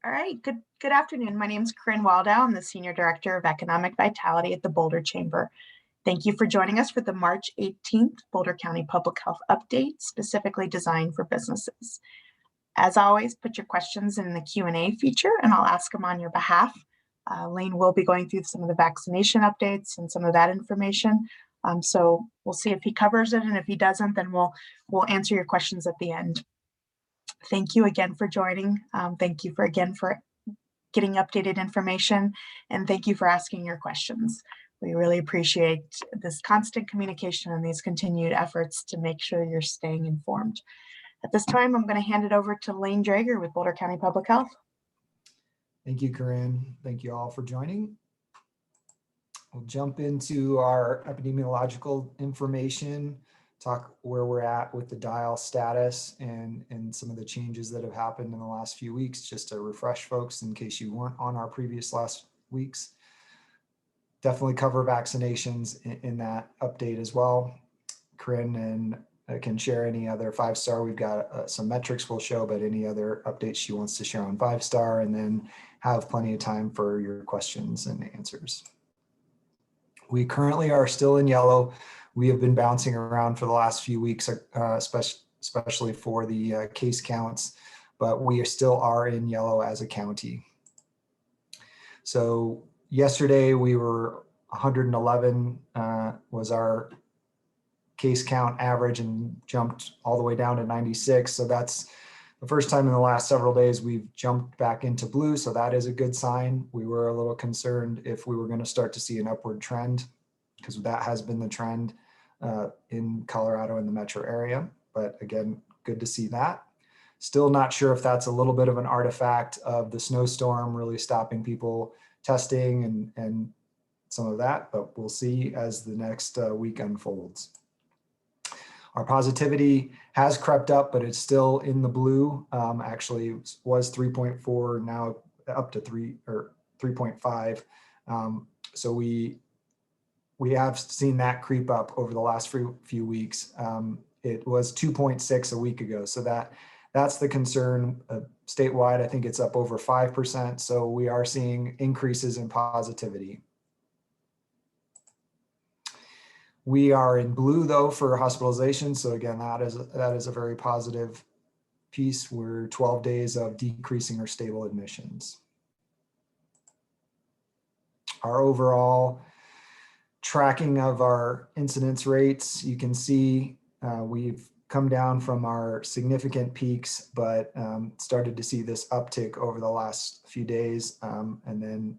All right, good afternoon. My name is Corinne Waldow. I'm the Senior Director of Economic Vitality at the Boulder Chamber. Thank you for joining us for the March 18th Boulder County Public Health Update, specifically designed for businesses. As always, put your questions in the Q&A feature and I'll ask them on your behalf. Lane will be going through some of the vaccination updates and some of that information. So we'll see if he covers it, and if he doesn't, then we'll answer your questions at the end. Thank you again for joining. Thank you for getting updated information, and thank you for asking your questions. We really appreciate this constant communication and these continued efforts to make sure you're staying informed. At this time, I'm going to hand it over to Lane Drager with Boulder County Public Health. Thank you, Corinne. Thank you all for joining. We'll jump into our epidemiological information, talk where we're at with the dial status and some of the changes that have happened in the last few weeks, just to refresh folks in case you weren't on our previous last weeks. Definitely cover vaccinations in that update as well. Corinne and can share any other 5-star. We've got some metrics we'll show, but any other updates she wants to share on 5-star, and then have plenty of time for your questions and answers. We currently are still in yellow. We have been bouncing around for the last few weeks, especially for the case counts, but we still are in yellow as a county. So yesterday we were 111 was our case count average, and jumped all the way down to 96. So that's the first time in the last several days we've jumped back into blue. So that is a good sign. We were a little concerned if we were going to start to see an upward trend, because that has been the trend in Colorado in the metro area. But again, good to see that. Still not sure if that's a little bit of an artifact of the snowstorm really stopping people testing and some of that, but we'll see as the next week unfolds. Our positivity has crept up, but it's still in the blue. Actually, it was 3.4, now up to 3.5. So we have seen that creep up over the last few weeks. It was 2.6 a week ago. So that's the concern. Statewide, I think it's up over 5%. So we are seeing increases in positivity. We are in blue though for hospitalization. So again, that is a very positive piece. We're 12 days of decreasing or stable admissions. Our overall tracking of our incidence rates, you can see we've come down from our significant peaks, but started to see this uptick over the last few days, and then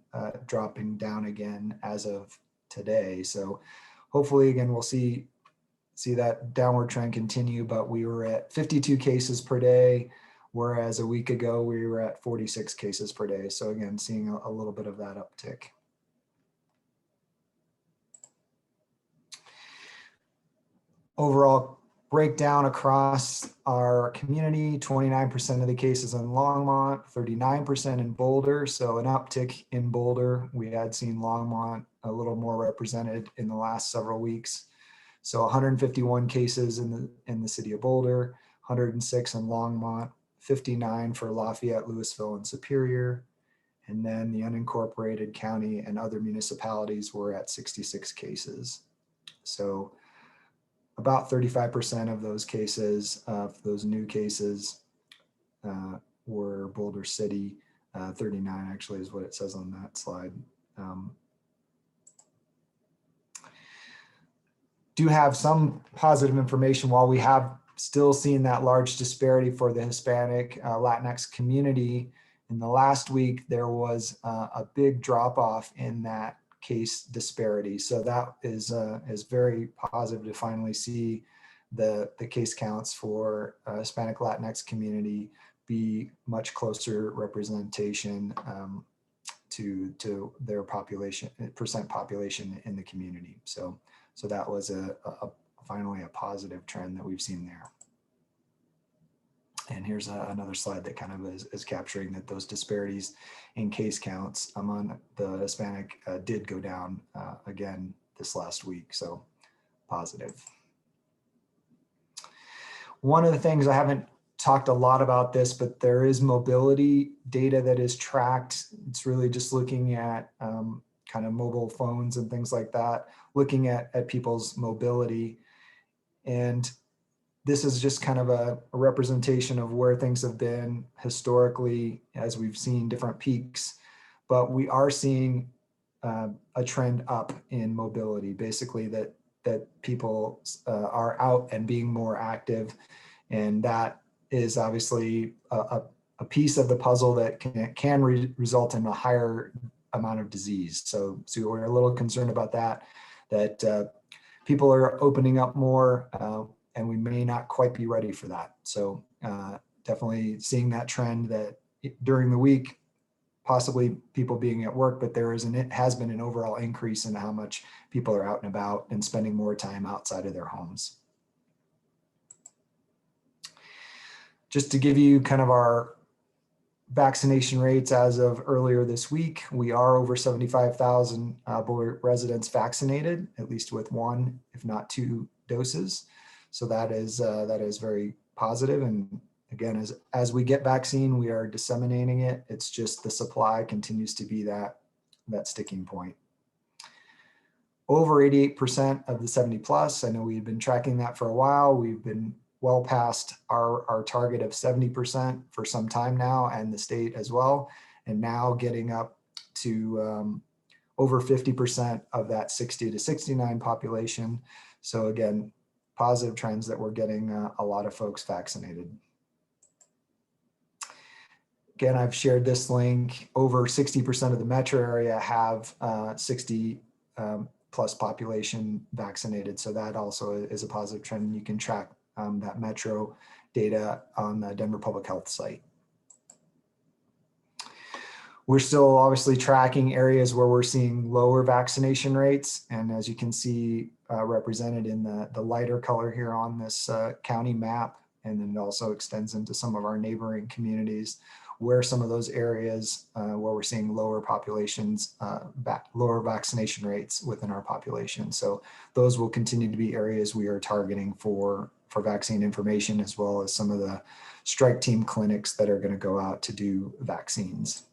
dropping down again as of today. So hopefully, again, we'll see that downward trend continue, but we were at 52 cases per day, whereas a week ago we were at 46 cases per day. So again, seeing a little bit of that uptick. Overall breakdown across our community, 29% of the cases in Longmont, 39% in Boulder. So an uptick in Boulder. We had seen Longmont a little more represented in the last several weeks. So 151 cases in the city of Boulder, 106 in Longmont, 59 for Lafayette, Louisville, and Superior. And then the unincorporated county and other municipalities were at 66 cases. So about 35% of those cases, of those new cases, were Boulder City. 39 actually is what it says on that slide. Do have some positive information. While we have still seen that large disparity for the Hispanic Latinx community, in the last week there was a big drop off in that case disparity. So that is very positive to finally see the case counts for Hispanic Latinx community be much closer representation to their population, percent population in the community. So that was finally a positive trend that we've seen there. And here's another slide that kind of is capturing that those disparities in case counts among the Hispanic did go down again this last week, so positive. One of the things I haven't talked a lot about this, but there is mobility data that is tracked. It's really just looking at kind of mobile phones and things like that, looking at people's mobility. And this is just kind of a representation of where things have been historically as we've seen different peaks. But we are seeing a trend up in mobility, basically that people are out and being more active. And that is obviously a piece of the puzzle that can result in a higher amount of disease. So we're a little concerned about that people are opening up more and we may not quite be ready for that. So definitely seeing that trend that during the week, possibly people being at work, but it has been an overall increase in how much people are out and about and spending more time outside of their homes. Just to give you kind of our vaccination rates as of earlier this week, we are over 75,000 Boulder residents vaccinated, at least with one, if not two doses. So that is very positive. And again, as we get vaccine, we are disseminating it. It's just the supply continues to be that sticking point. Over 88% of the 70 plus, I know we've been tracking that for a while. We've been well past our target of 70% for some time now, and the state as well. And now getting up to over 50% of that 60 to 69 population. So again, positive trends that we're getting a lot of folks vaccinated. Again, I've shared this link. Over 60% of the metro area have 60 plus population vaccinated. So that also is a positive trend. You can track that metro data on the Denver Public Health site. We're still obviously tracking areas where we're seeing lower vaccination rates. And as you can see represented in the lighter color here on this county map, and then it also extends into some of our neighboring communities, where some of those areas where we're seeing lower populations, lower vaccination rates within our population. So those will continue to be areas we are targeting for vaccine information, as well as some of the strike team clinics that are going to go out to do vaccines.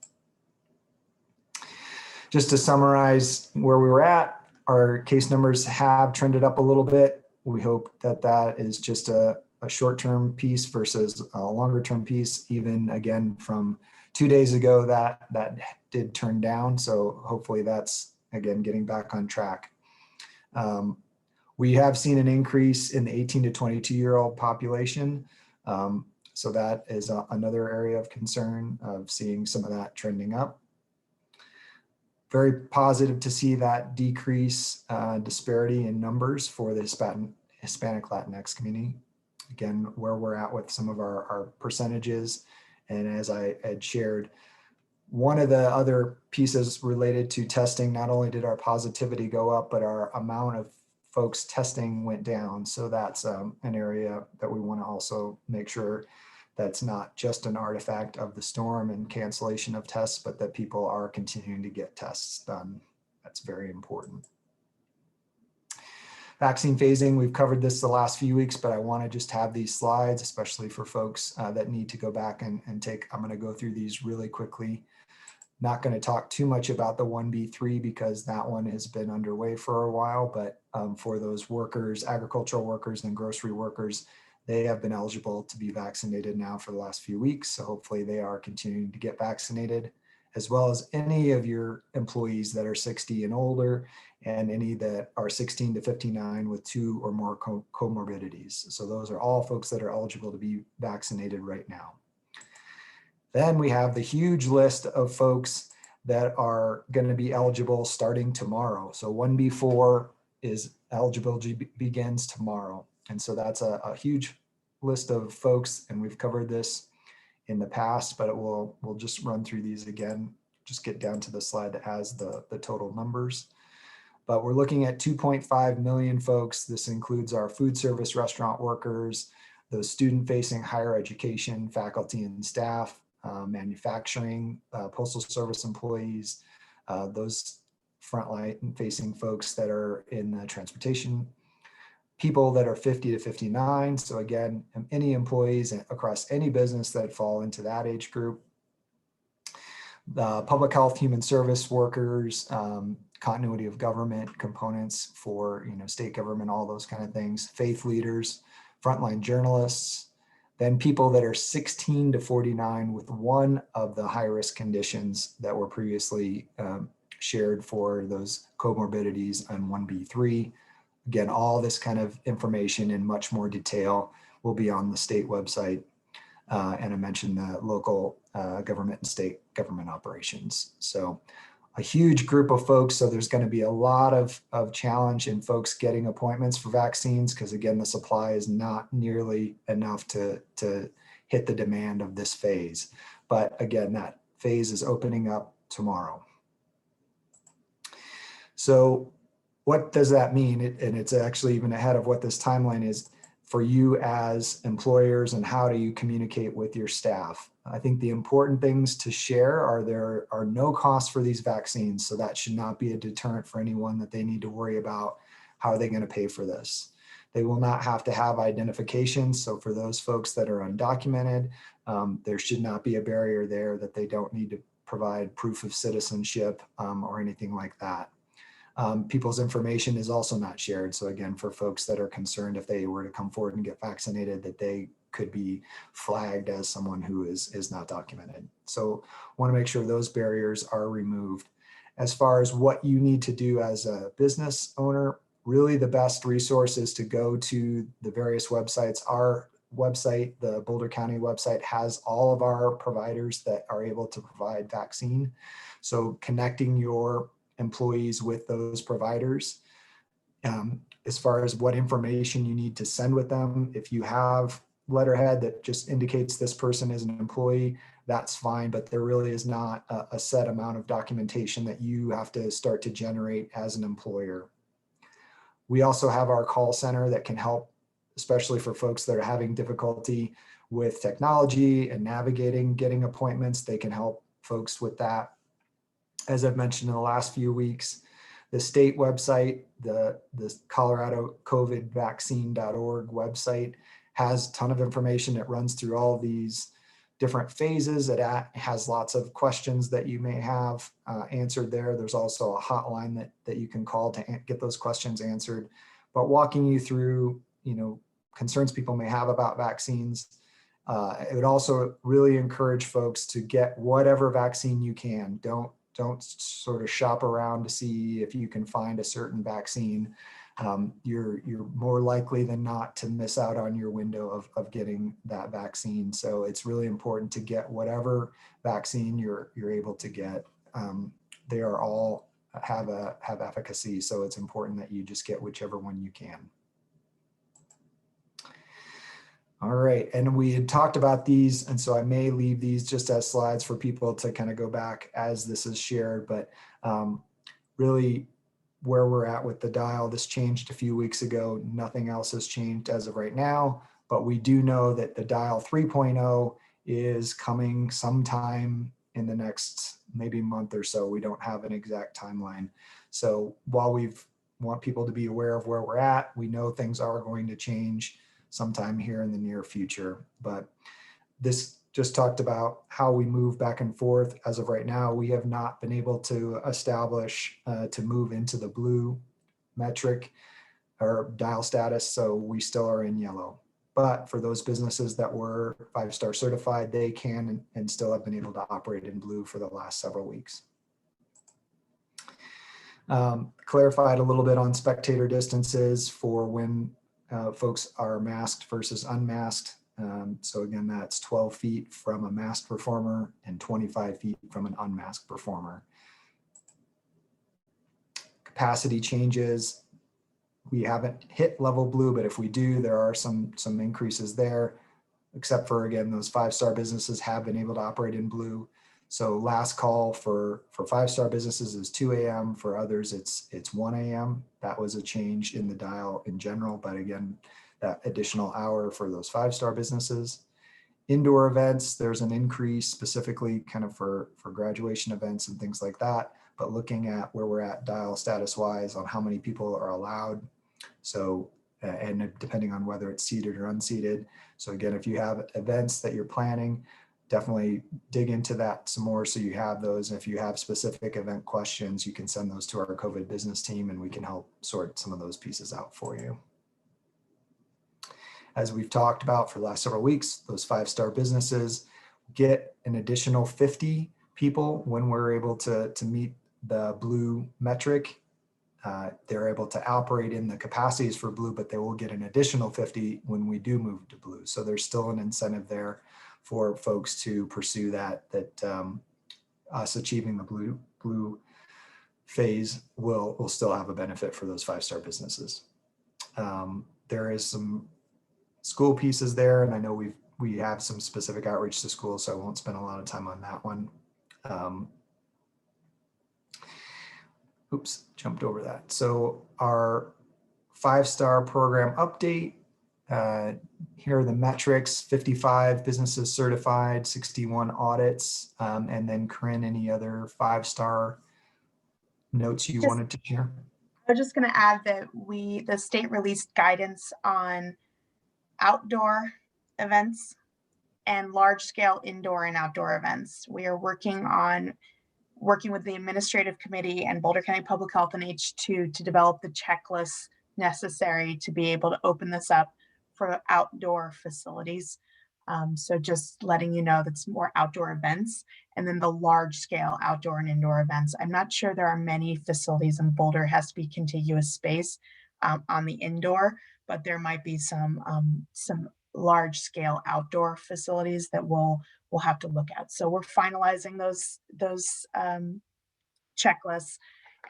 Just to summarize where we were at, our case numbers have trended up a little bit. We hope that is just a short-term piece versus a longer-term piece. Even again, from 2 days ago, that did turn down. So hopefully that's, again, getting back on track. We have seen an increase in the 18 to 22-year-old population. So that is another area of concern of seeing some of that trending up. Very positive to see that decrease disparity in numbers for the Hispanic Latinx community. Again, where we're at with some of our percentages. And as I had shared, one of the other pieces related to testing, not only did our positivity go up, but our amount of folks testing went down. So that's an area that we want to also make sure that's not just an artifact of the storm and cancellation of tests, but that people are continuing to get tests done. That's very important. Vaccine phasing, we've covered this the last few weeks, but I want to just have these slides, especially for folks that need to go back and take. I'm going to go through these really quickly. Not going to talk too much about the 1B3 because that one has been underway for a while, but for those workers, agricultural workers and grocery workers, they have been eligible to be vaccinated now for the last few weeks. So hopefully they are continuing to get vaccinated, as well as any of your employees that are 60 and older, and any that are 16 to 59 with 2 or more comorbidities. So those are all folks that are eligible to be vaccinated right now. Then we have the huge list of folks that are going to be eligible starting tomorrow. So 1B4 is eligibility begins tomorrow. And so that's a huge list of folks, and we've covered this in the past, but we'll just run through these again, just get down to the slide that has the total numbers. But we're looking at 2.5 million folks. This includes our food service restaurant workers, those student-facing higher education, faculty and staff, manufacturing, postal service employees, those frontline facing folks that are in the transportation people that are 50 to 59. So again, any employees across any business that fall into that age group. Public health, human service workers, continuity of government components for state government, all those kind of things, faith leaders, frontline journalists, then people that are 16 to 49 with one of the high-risk conditions that were previously shared for those comorbidities on 1B3. Again, all this kind of information in much more detail will be on the state website. And I mentioned the local government and state government operations. So a huge group of folks. So there's going to be a lot of challenge in folks getting appointments for vaccines, because again, the supply is not nearly enough to hit the demand of this phase. But again, that phase is opening up tomorrow. So what does that mean? And it's actually even ahead of what this timeline is for you as employers, and how do you communicate with your staff? I think the important things to share are there are no costs for these vaccines. So that should not be a deterrent for anyone that they need to worry about. How are they going to pay for this? They will not have to have identification. So for those folks that are undocumented, there should not be a barrier there that they don't need to provide proof of citizenship or anything like that. People's information is also not shared. So again, for folks that are concerned if they were to come forward and get vaccinated, that they could be flagged as someone who is not documented. So want to make sure those barriers are removed. As far as what you need to do as a business owner, really the best resource is to go to the various websites. Our website, the Boulder County website, has all of our providers that are able to provide vaccine. So connecting your employees with those providers. As far as what information you need to send with them, if you have letterhead that just indicates this person is an employee, that's fine, but there really is not a set amount of documentation that you have to start to generate as an employer. We also have our call center that can help, especially for folks that are having difficulty with technology and navigating getting appointments. They can help folks with that. As I've mentioned in the last few weeks, the state website, the Colorado COVID vaccine.org website, has a ton of information. It runs through all these different phases. It has lots of questions that you may have answered there. There's also a hotline that you can call to get those questions answered. But walking you through, concerns people may have about vaccines. It would also really encourage folks to get whatever vaccine you can. Don't sort of shop around to see if you can find a certain vaccine. You're more likely than not to miss out on your window of getting that vaccine. So it's really important to get whatever vaccine you're able to get. They are all have efficacy, so it's important that you just get whichever one you can. All right, and we had talked about these, and so I may leave these just as slides for people to kind of go back as this is shared, but really where we're at with the dial, this changed a few weeks ago. Nothing else has changed as of right now, but we do know that the dial 3.0 is coming sometime in the next maybe month or so. We don't have an exact timeline. So while we want people to be aware of where we're at, we know things are going to change sometime here in the near future. But this just talked about how we move back and forth. As of right now, we have not been able to establish to move into the blue metric or dial status, so we still are in yellow. But for those businesses that were 5-star certified, they can and still have been able to operate in blue for the last several weeks. Clarified a little bit on spectator distances for when folks are masked versus unmasked. So again, that's 12 feet from a masked performer and 25 feet from an unmasked performer. Capacity changes. We haven't hit level blue, but if we do, there are some increases there, except for, again, those 5-star businesses have been able to operate in blue. So last call for 5-star businesses is 2 a.m. For others, it's 1 a.m. That was a change in the dial in general, but again, that additional hour for those 5-star businesses. Indoor events, there's an increase specifically kind of for graduation events and things like that, but looking at where we're at dial status wise on how many people are allowed. So and depending on whether it's seated or unseated. So again, if you have events that you're planning, definitely dig into that some more so you have those. And if you have specific event questions, you can send those to our COVID business team and we can help sort some of those pieces out for you. As we've talked about for the last several weeks, those 5-star businesses get an additional 50 people when we're able to meet the blue metric. They're able to operate in the capacities for blue, but they will get an additional 50 when we do move to blue. So there's still an incentive there for folks to pursue that us achieving the blue phase will still have a benefit for those 5-star businesses. There is some school pieces there, and I know we have some specific outreach to schools, so I won't spend a lot of time on that one. Oops, jumped over that. So our 5-star program update, here are the metrics: 55 businesses certified, 61 audits, and then Corinne, any other 5-star notes you wanted to share? I was just going to add that the state released guidance on outdoor events and large-scale indoor and outdoor events. We are working with the administrative committee and Boulder County Public Health and H2 to develop the checklists necessary to be able to open this up for outdoor facilities. So just letting you know, that's more outdoor events, and then the large scale outdoor and indoor events. I'm not sure there are many facilities in Boulder. It has to be contiguous space on the indoor, but there might be some large scale outdoor facilities that we'll have to look at. So we're finalizing those checklists,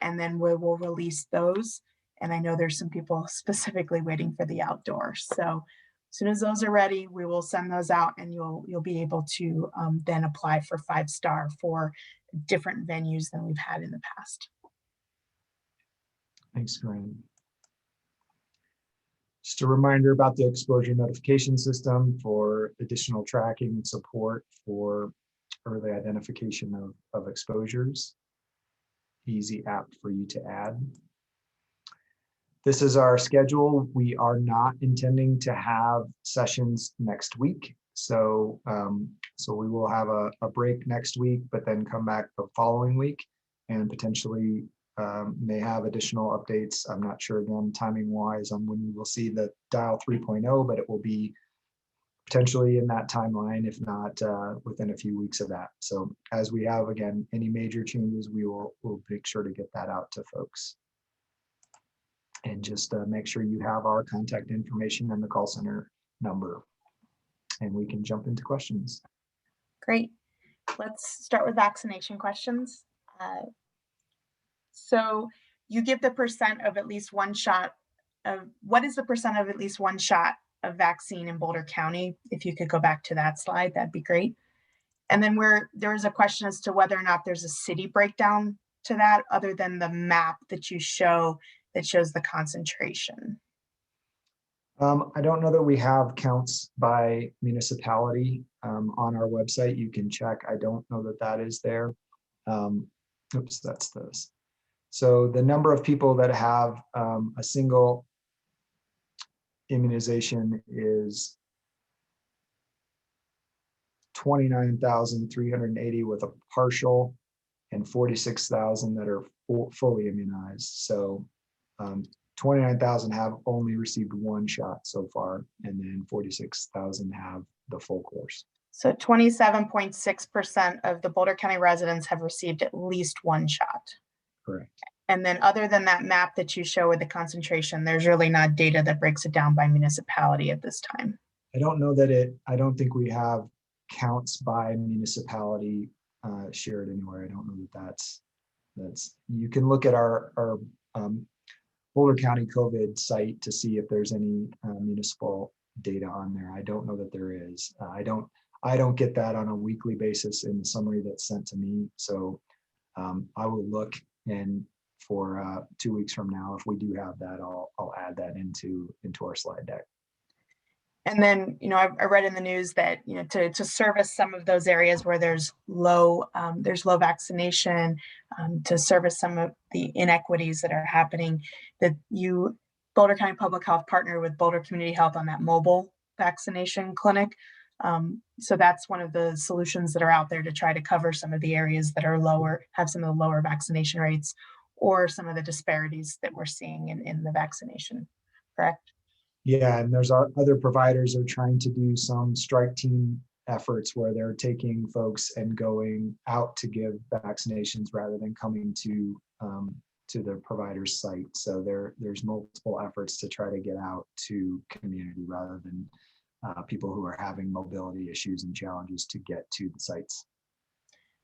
and then we will release those. And I know there's some people specifically waiting for the outdoor. So as soon as those are ready, we will send those out, and you'll be able to then apply for 5-star for different venues than we've had in the past. Thanks, Corinne. Just a reminder about the exposure notification system for additional tracking and support for early identification of exposures. Easy app for you to add. This is our schedule. We are not intending to have sessions next week. So we will have a break next week, but then come back the following week and potentially may have additional updates. I'm not sure again, timing wise, on when we will see the dial 3.0, but it will be potentially in that timeline, if not within a few weeks of that. So as we have, again, any major changes, we'll make sure to get that out to folks. And just make sure you have our contact information and the call center number, and we can jump into questions. Great. Let's start with vaccination questions. So you give the percent of at least one shot of, what is the percent of at least one shot of vaccine in Boulder County? If you could go back to that slide, that'd be great. And then there was a question as to whether or not there's a city breakdown to that, other than the map that you show that shows the concentration. I don't know that we have counts by municipality on our website. You can check. I don't know that that is there. Oops, that's this. So the number of people that have a single immunization is 29,380 with a partial, and 46,000 that are fully immunized. So 29,000 have only received one shot so far, and then 46,000 have the full course. So 27.6% of the Boulder County residents have received at least one shot. Correct. And then other than that map that you show with the concentration, there's really not data that breaks it down by municipality at this time. I don't know that I don't think we have counts by municipality shared anywhere. I don't know that that's, you can look at our Boulder County COVID site to see if there's any municipal data on there. I don't know that there is. I don't get that on a weekly basis in the summary that's sent to me. So I will look, and for 2 weeks from now, if we do have that, I'll add that into our slide deck. And then, I read in the news that, to service some of those areas where there's low vaccination, to service some of the inequities that are happening, that you Boulder County Public Health partnered with Boulder Community Health on that mobile vaccination clinic. So that's one of the solutions that are out there to try to cover some of the areas that are lower, have some of the lower vaccination rates, or some of the disparities that we're seeing in the vaccination, correct? Yeah, and there's other providers are trying to do some strike team efforts where they're taking folks and going out to give vaccinations rather than coming to the provider's site. So there's multiple efforts to try to get out to community rather than people who are having mobility issues and challenges to get to the sites.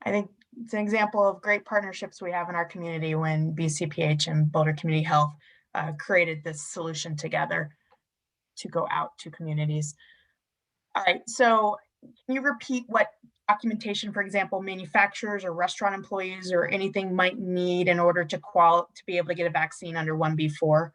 I think it's an example of great partnerships we have in our community when BCPH and Boulder Community Health created this solution together to go out to communities. All right, so can you repeat what documentation, for example, manufacturers or restaurant employees or anything might need in order to be able to get a vaccine under 1B4?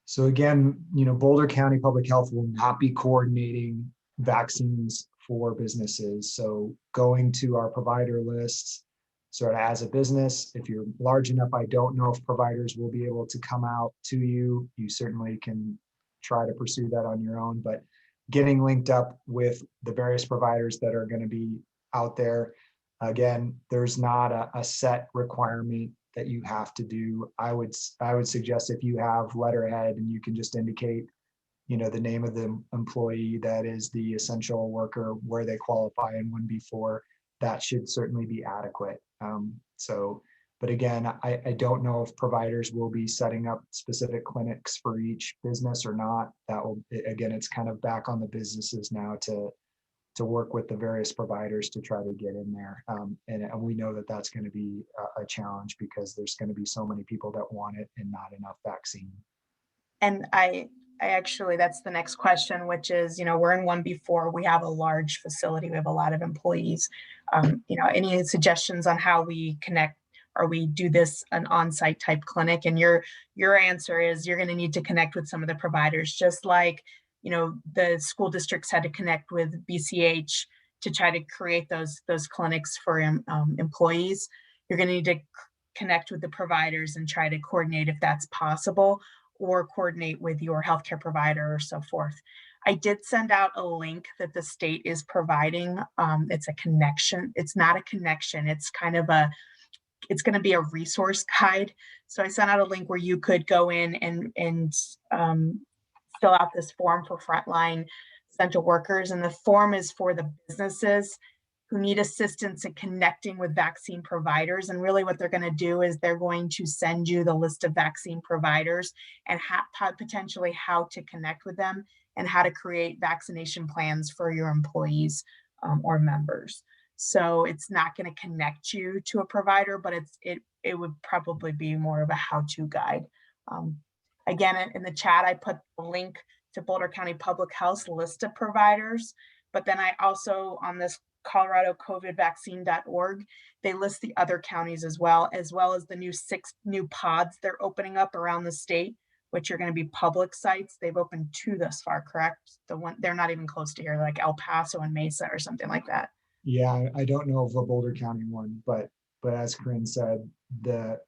So again, Boulder County Public Health will not be coordinating vaccines for businesses. So going to our provider lists, sort of as a business, if you're large enough, I don't know if providers will be able to come out to you. You certainly can try to pursue that on your own, but getting linked up with the various providers that are going to be out there. Again, there's not a set requirement that you have to do. I would suggest if you have letterhead and you can just indicate, the name of the employee that is the essential worker, where they qualify in 1B4, that should certainly be adequate. But again, I don't know if providers will be setting up specific clinics for each business or not. That will, again, it's kind of back on the businesses now to work with the various providers to try to get in there. And we know that that's going to be a challenge because there's going to be so many people that want it and not enough vaccine. And I actually, that's the next question, which is, we're in 1B4, we have a large facility, we have a lot of employees. Any suggestions on how we connect, or we do this an on-site type clinic? And your answer is you're going to need to connect with some of the providers, just like the school districts had to connect with BCH to try to create those clinics for employees. You're going to need to connect with the providers and try to coordinate if that's possible, or coordinate with your healthcare provider or so forth. I did send out a link that the state is providing. It's a connection. It's not a connection. It's kind of it's going to be a resource guide. So I sent out a link where you could go in and fill out this form for frontline essential workers. And the form is for the businesses who need assistance in connecting with vaccine providers. And really what they're going to do is they're going to send you the list of vaccine providers and potentially how to connect with them and how to create vaccination plans for your employees or members. So it's not going to connect you to a provider, but it would probably be more of a how-to guide. Again, in the chat, I put the link to Boulder County Public Health's list of providers, but then I also, on this coloradocovidvaccine.org, they list the other counties as well as the 6 new pods they're opening up around the state, which are going to be public sites. They've opened 2 thus far, correct? The one, they're not even close to here, like El Paso and Mesa or something like that. Yeah, I don't know of the Boulder County one, but as Corinne said, the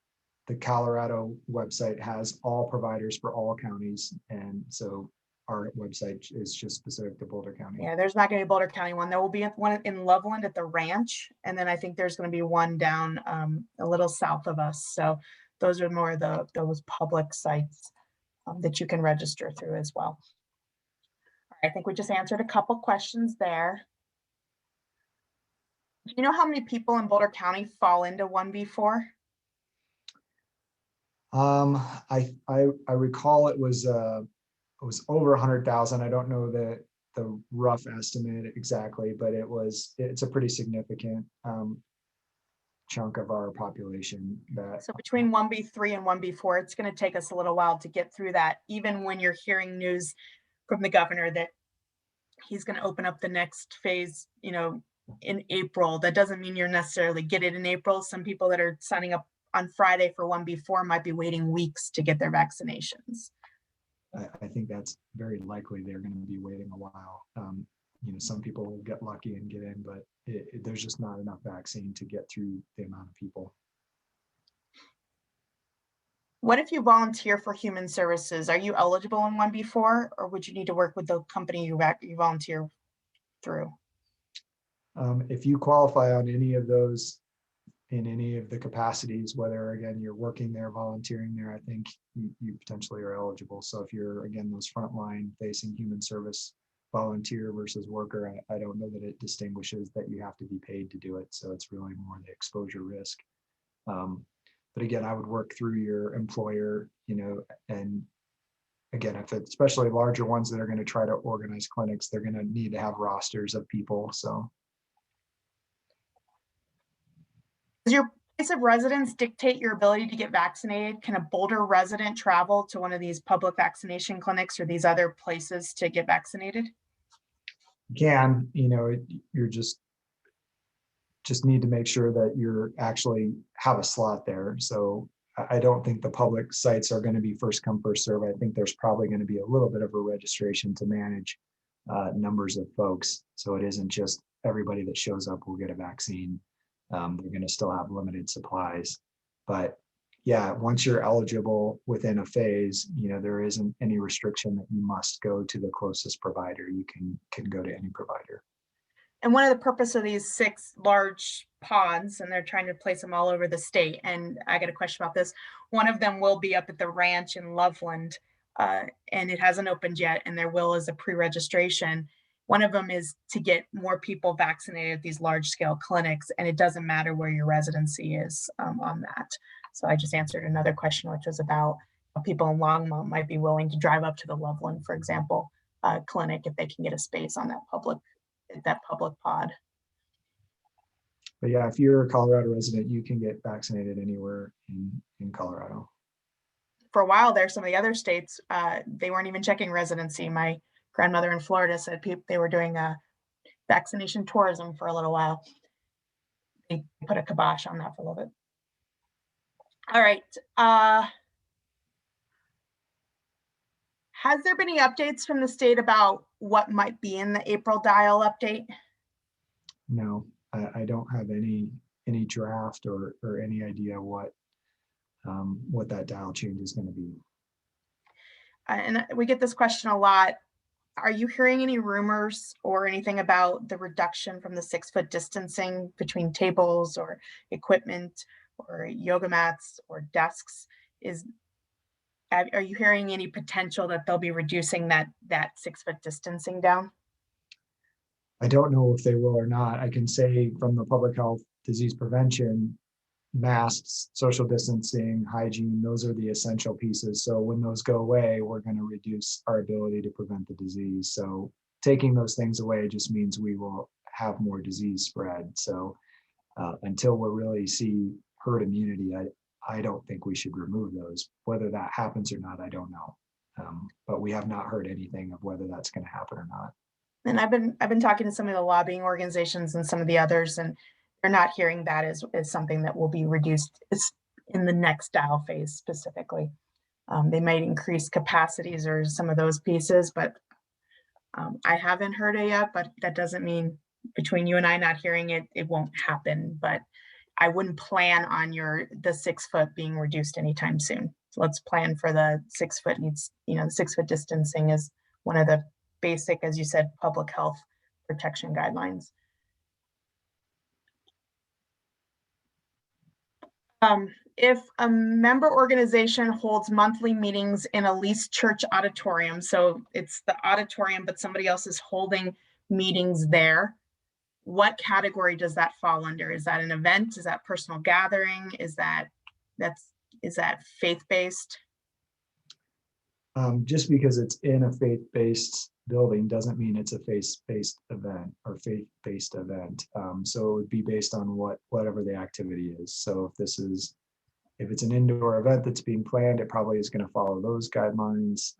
Colorado website has all providers for all counties, and so our website is just specific to Boulder County. Yeah, there's not going to be a Boulder County one. There will be one in Loveland at the ranch, and then I think there's going to be one down a little south of us. So those are more those public sites that you can register through as well. All right, I think we just answered a couple questions there. Do you know how many people in Boulder County fall into 1B4? I recall it was over 100,000. I don't know the rough estimate exactly, but it's a pretty significant chunk of our population. So between 1B3 and 1B4, it's going to take us a little while to get through that, even when you're hearing news from the governor that he's going to open up the next phase, in April. That doesn't mean you're necessarily get it in April. Some people that are signing up on Friday for 1B4 might be waiting weeks to get their vaccinations. I think that's very likely they're going to be waiting a while. Some people will get lucky and get in, but there's just not enough vaccine to get through the amount of people. What if you volunteer for human services? Are you eligible in one before, or would you need to work with the company you volunteer through? If you qualify on any of those in any of the capacities, whether again you're working there, volunteering there, I think you potentially are eligible. So if you're again those frontline facing human service volunteer versus worker, I don't know that it distinguishes that you have to be paid to do it. So it's really more the exposure risk. But again, I would work through your employer, and again, if it's especially larger ones that are going to try to organize clinics, they're going to need to have rosters of people. So Does your place of residence dictate your ability to get vaccinated? Can a Boulder resident travel to one of these public vaccination clinics or these other places to get vaccinated? you're just need to make sure that you're actually have a slot there. So I don't think the public sites are going to be first come, first serve. I think there's probably going to be a little bit of a registration to manage numbers of folks. So it isn't just everybody that shows up will get a vaccine. They're going to still have limited supplies. But yeah, once you're eligible within a phase, there isn't any restriction that you must go to the closest provider. You can go to any provider. And one of the purpose of these 6 large pods, and they're trying to place them all over the state. And I got a question about this. One of them will be up at the ranch in Loveland, and it hasn't opened yet. And there is a pre-registration. One of them is to get more people vaccinated at these large scale clinics, and it doesn't matter where your residency is on that. So I just answered another question, which was about people in Longmont might be willing to drive up to the Loveland, for example, clinic if they can get a space on that public pod. But yeah, if you're a Colorado resident, you can get vaccinated anywhere in Colorado. For a while there, some of the other states, they weren't even checking residency. My grandmother in Florida said they were doing vaccination tourism for a little while. They put a kibosh on that for a little bit. All right. Has there been any updates from the state about what might be in the April dial update? No, I don't have any draft or any idea what that dial change is going to be. And we get this question a lot. Are you hearing any rumors or anything about the reduction from the 6-foot distancing between tables or equipment or yoga mats or desks? Are you hearing any potential that they'll be reducing that 6-foot distancing down? I don't know if they will or not. I can say from the public health disease prevention, masks, social distancing, hygiene, those are the essential pieces. So when those go away, we're going to reduce our ability to prevent the disease. So taking those things away just means we will have more disease spread. So until we really see herd immunity, I don't think we should remove those. Whether that happens or not, I don't know. But we have not heard anything of whether that's going to happen or not. And I've been talking to some of the lobbying organizations and some of the others, and they're not hearing that as something that will be reduced in the next dial phase specifically. They might increase capacities or some of those pieces, but I haven't heard it yet. But that doesn't mean between you and I not hearing it, it won't happen. But I wouldn't plan on the 6 foot being reduced anytime soon. So let's plan for the 6 foot the 6 foot distancing is one of the basic, as you said, public health protection guidelines. If a member organization holds monthly meetings in a leased church auditorium, so it's the auditorium, but somebody else is holding meetings there, what category does that fall under? Is that an event? Is that personal gathering? Is that faith-based? Just because it's in a faith-based building doesn't mean it's a faith-based event or faith-based event. So it would be based on whatever the activity is. So if it's an indoor event that's being planned, it probably is going to follow those guidelines.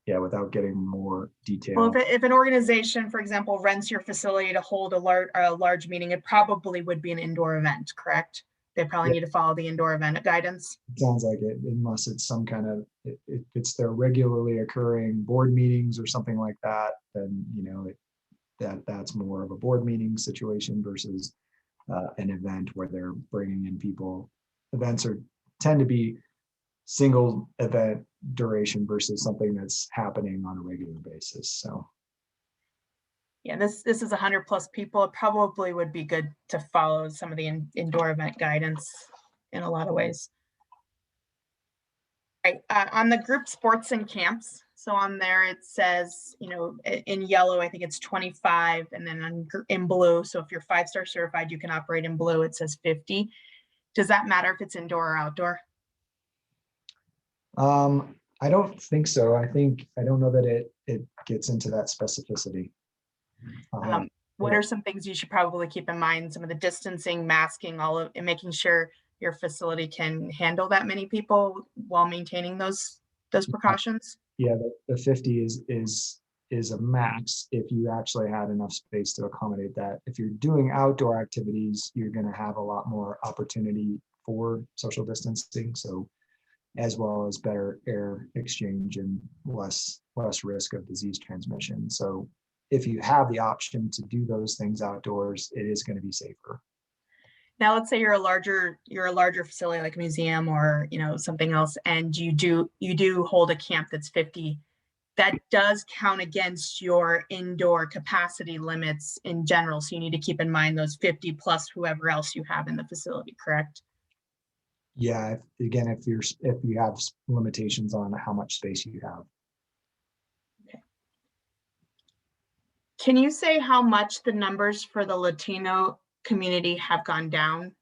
Without getting more detail. Well, if an organization, for example, rents your facility to hold a large meeting, it probably would be an indoor event, correct? They probably need to follow the indoor event guidance. It sounds like it, unless it's some kind of, if it's their regularly occurring board meetings or something like that, then that's more of a board meeting situation versus an event where they're bringing in people. Events tend to be single event duration versus something that's happening on a regular basis. So yeah, this is 100+ people. It probably would be good to follow some of the indoor event guidance in a lot of ways. Right, on the group sports and camps, so on there it says, in yellow, I think it's 25, and then in blue, so if you're 5-star certified, you can operate in blue, it says 50. Does that matter if it's indoor or outdoor? I don't think so. I don't know that it gets into that specificity. What are some things you should probably keep in mind? Some of the distancing, masking, and making sure your facility can handle that many people while maintaining those precautions? Yeah, the 50 is a max if you actually had enough space to accommodate that. If you're doing outdoor activities, you're going to have a lot more opportunity for social distancing. So as well as better air exchange and less risk of disease transmission. So if you have the option to do those things outdoors, it is going to be safer. Now, let's say you're a larger facility like a museum or something else, and you do hold a camp that's 50. That does count against your indoor capacity limits in general. So you need to keep in mind those 50 plus whoever else you have in the facility, correct? Yeah, again, if you have limitations on how much space you have. Okay. Can you say how much the numbers for the Latino community have gone down?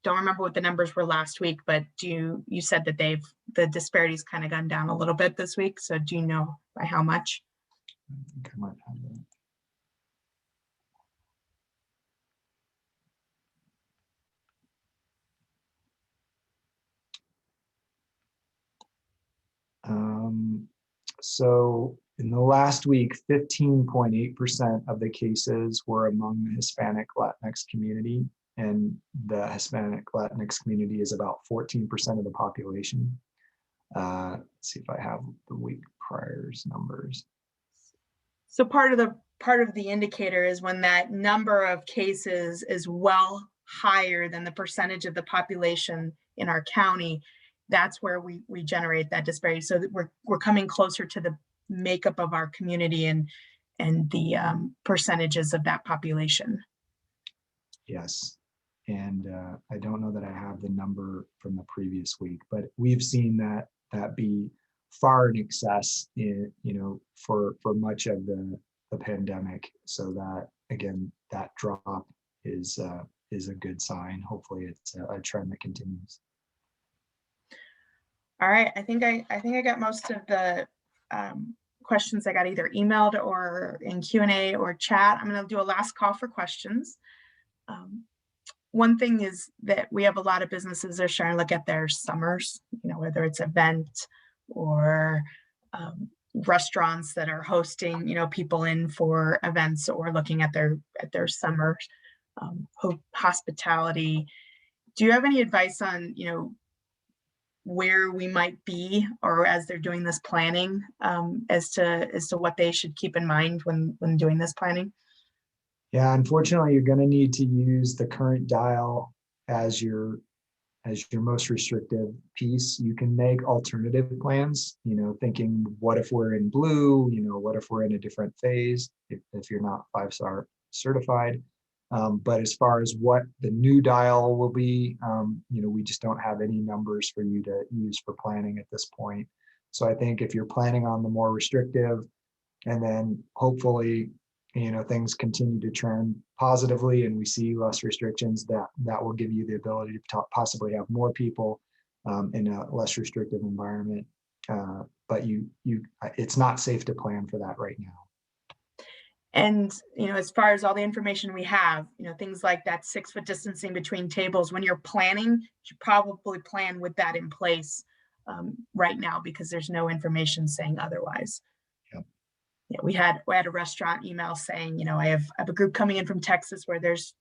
Don't remember what the numbers were last week, but you said that the disparities kind of gone down a little bit this week. So do you know by how much? I think I might have that. So in the last week, 15.8% of the cases were among the Hispanic Latinx community, and the Hispanic Latinx community is about 14% of the population. Let's see if I have the week prior's numbers. So part of the indicator is when that number of cases is well higher than the percentage of the population in our county, that's where we generate that disparity. So that we're coming closer to the makeup of our community and the percentages of that population. Yes, and I don't know that I have the number from the previous week, but we've seen that be far in excess for much of the pandemic. So that, again, that drop is a good sign. Hopefully it's a trend that continues. All right, I think I got most of the questions I got either emailed or in Q&A or chat. I'm going to do a last call for questions. One thing is that we have a lot of businesses that are starting to look at their summers, whether it's event or restaurants that are hosting, people in for events or looking at their summer hospitality. Do you have any advice on, where we might be, or as they're doing this planning, as to what they should keep in mind when doing this planning? Yeah, unfortunately, you're going to need to use the current dial as your most restrictive piece. You can make alternative plans, thinking, what if we're in blue, what if we're in a different phase if you're not 5-star certified. But as far as what the new dial will be, we just don't have any numbers for you to use for planning at this point. So I think if you're planning on the more restrictive, and then hopefully, things continue to trend positively and we see less restrictions, that will give you the ability to possibly have more people in a less restrictive environment. But it's not safe to plan for that right now. And, as far as all the information we have, things like that 6-foot distancing between tables, when you're planning, you should probably plan with that in place right now, because there's no information saying otherwise. Yep. Yeah, we had a restaurant email saying, I have a group coming in from Texas where there's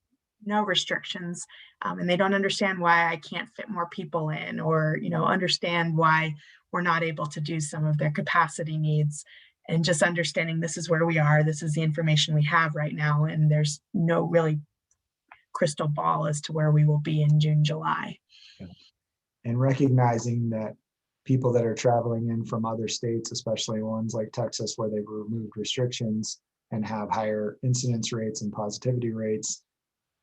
no restrictions, and they don't understand why I can't fit more people in, or, understand why we're not able to do some of their capacity needs. And just understanding this is where we are, this is the information we have right now, and there's no really crystal ball as to where we will be in June, July. Yeah. and recognizing that people that are traveling in from other states, especially ones like Texas where they've removed restrictions and have higher incidence rates and positivity rates,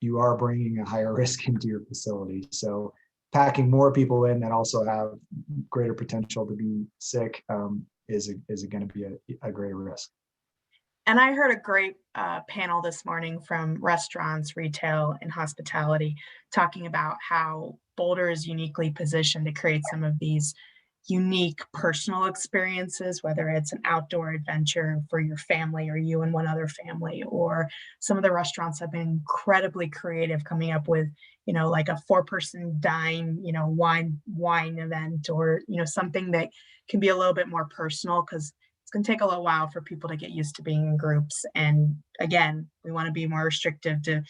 you are bringing a higher risk into your facility. So packing more people in that also have greater potential to be sick is going to be a greater risk. And I heard a great panel this morning from restaurants, retail, and hospitality talking about how Boulder is uniquely positioned to create some of these unique personal experiences, whether it's an outdoor adventure for your family or you and one other family, or some of the restaurants have been incredibly creative coming up with, like a 4-person dine, wine event, or, something that can be a little bit more personal, because it's going to take a little while for people to get used to being in groups. And again, we want to be more restrictive to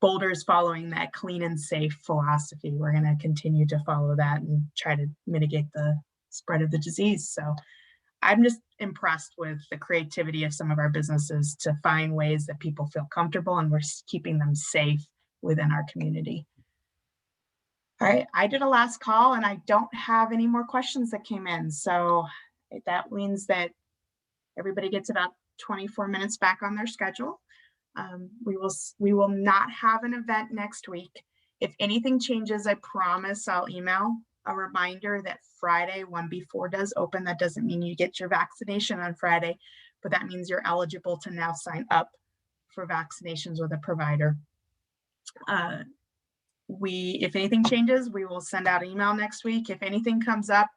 Boulder's following that clean and safe philosophy. We're going to continue to follow that and try to mitigate the spread of the disease. So I'm just impressed with the creativity of some of our businesses to find ways that people feel comfortable and we're keeping them safe within our community. All right, I did a last call and I don't have any more questions that came in. So that means that everybody gets about 24 minutes back on their schedule. We will not have an event next week. If anything changes, I promise I'll email a reminder that Friday 1B4 does open. That doesn't mean you get your vaccination on Friday, but that means you're eligible to now sign up for vaccinations with a provider. If anything changes, we will send out an email next week. If anything comes up,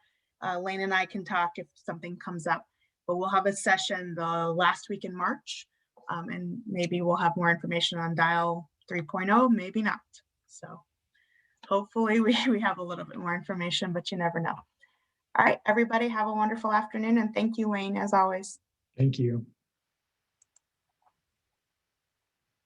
Lane and I can talk if something comes up, but we'll have a session the last week in March. And maybe we'll have more information on Dial 3.0, maybe not. So hopefully we have a little bit more information, but you never know. All right, everybody have a wonderful afternoon. And thank you, Wayne, as always. Thank you.